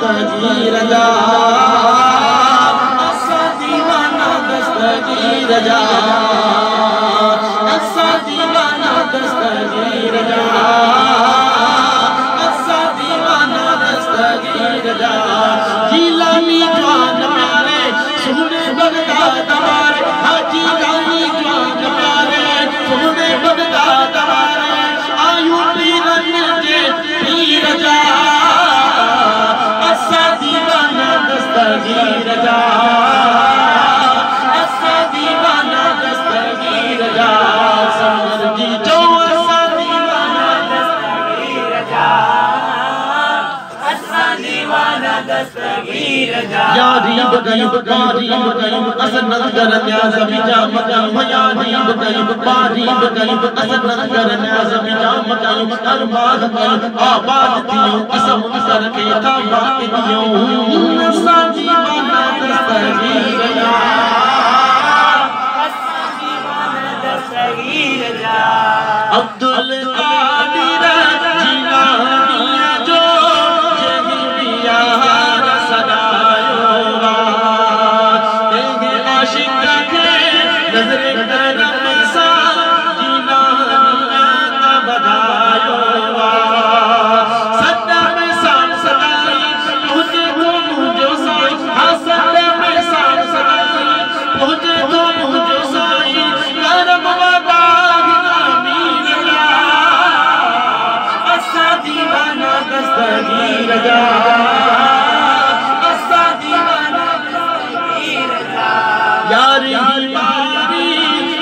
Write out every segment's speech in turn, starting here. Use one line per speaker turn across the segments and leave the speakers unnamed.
दस्तगीर जा, असा दीवाना दस्तगीर जा, असा दीवाना दस्तगीर जा, असा दीवाना दस्तगीर जा। जीलानी जवान प्यारे सोने बगदाद वाले, हाजी लानी जवान प्यारे सोने बगदाद वाले, आयु पीरन जे पीर जा, असा दीवाना दस्तगीर जा, असा दीवाना दस्तगीर जा। समर जी जो असा दीवाना दस्तगीर जा, असा दीवाना दस्तगीर जा। यारीब गयूब बारीब गयूब असन नगर न्याज़ बिजा मगयूब, यारीब गयूब बारीब गयूब असन नगर न्याज़ बिजा मगयूब, अरबाद गयूब आबाद थियूं असम सर के ताबा दियूं, असा दीवाना दस्तगीर जा, असा दीवाना दस्तगीर जा। अब्दुल कादिर जिलानी जो जहिलिया सदायो, तेरे आशिक के नजरे करम सा जिलानी का बधायो, सदा में सान सदाई पहुंचे तो मुझे साई, हाँ सदा में सान सदाई पहुंचे तो मुझे साई, करम वादा अमीर जा, असा दीवाना दस्तगीर जा, असा दीवाना दस्तगीर जा। यारी बारी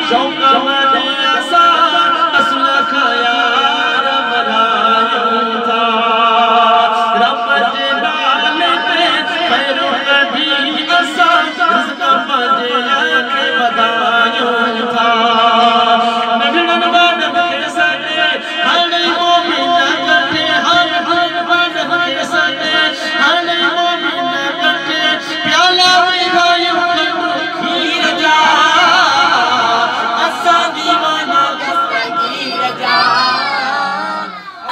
शौक मदे असा असला खाया रमलायो था, रब जे नाल पे खैरो कभी असा रिज़्क़ मदे के बधायो था। नगड़न वादन के सने हले मोमिन कटे, हर हर वादन के सने हले मोमिन कटे, प्याला पिघायो करू खीर जा, असा दीवाना दस्तगीर जा,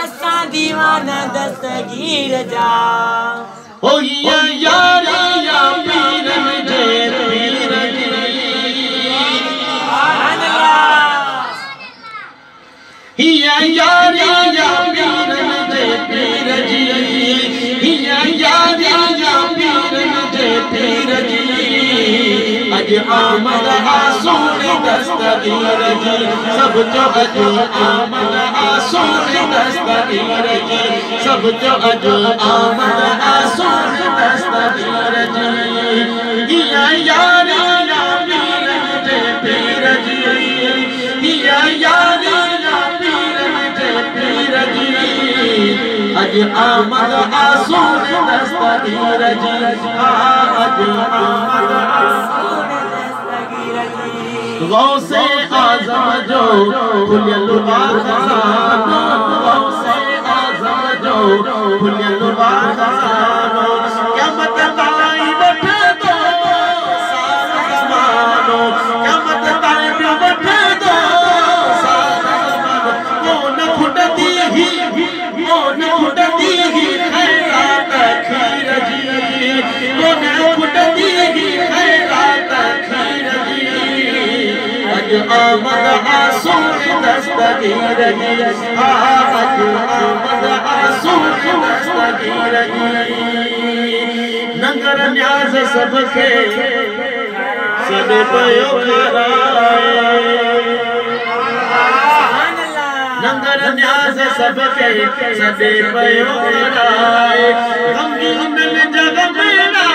असा दीवाना दस्तगीर जा। ओ या यारी या पीरन जे पीर जी, सुभान अल्लाह। हिया यारी या पीरन जे पीर जी, हिया यारी या पीरन जे पीर जी, अज आमद आसूर दस्तगीर जी, सब जो अज आमद आसूर दस्तगीर जी, सब जो अज आमद आसूर दस्तगीर जी। हिया यारी या पीरन जे पीर जी, हिया यारी या पीरन जे पीर जी, अज आमद आसूर दस्तगीर जी, अज आमद आसूर दस्तगीर जी। गौसे आज़म जो खुलियल खज़ानो, गौसे आज़म जो खुलियल खज़ानो, क़यामत ताईं वठ दो सारो ज़मानो, क़यामत ताईं वठ दो सारो ज़मानो, कोन खुटदी ही खैरात खीर जी, कोन खुटदी ही खैरात खीर जी, अज आमद आसूर दस्तगीर जी, अज आमद आसूर दस्तगीर जी। नगर न्याज़ सबके सॾे पियो खाराए, नगर न्याज़ सबके सॾे पियो खाराए, गमगीनन जग मेरा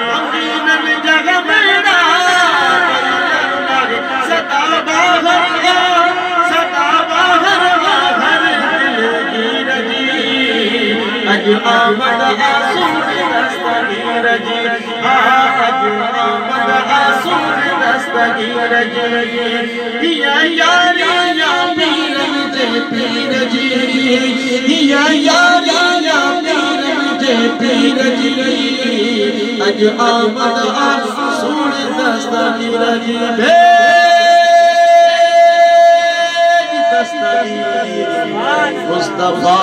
गमगीनन जग मेरा सदा बाहर घर दिलगीर जी, अज आमद आसूर दस्तगीर जी, अज आमद आसूर दस्तगीर जी। हिया यारी या पीरन जे पीर जी, हिया यारी या पीरन जे पीर जी, अज आमद आसूर दस्तगीर जी। दस्तगीर मुस्तफा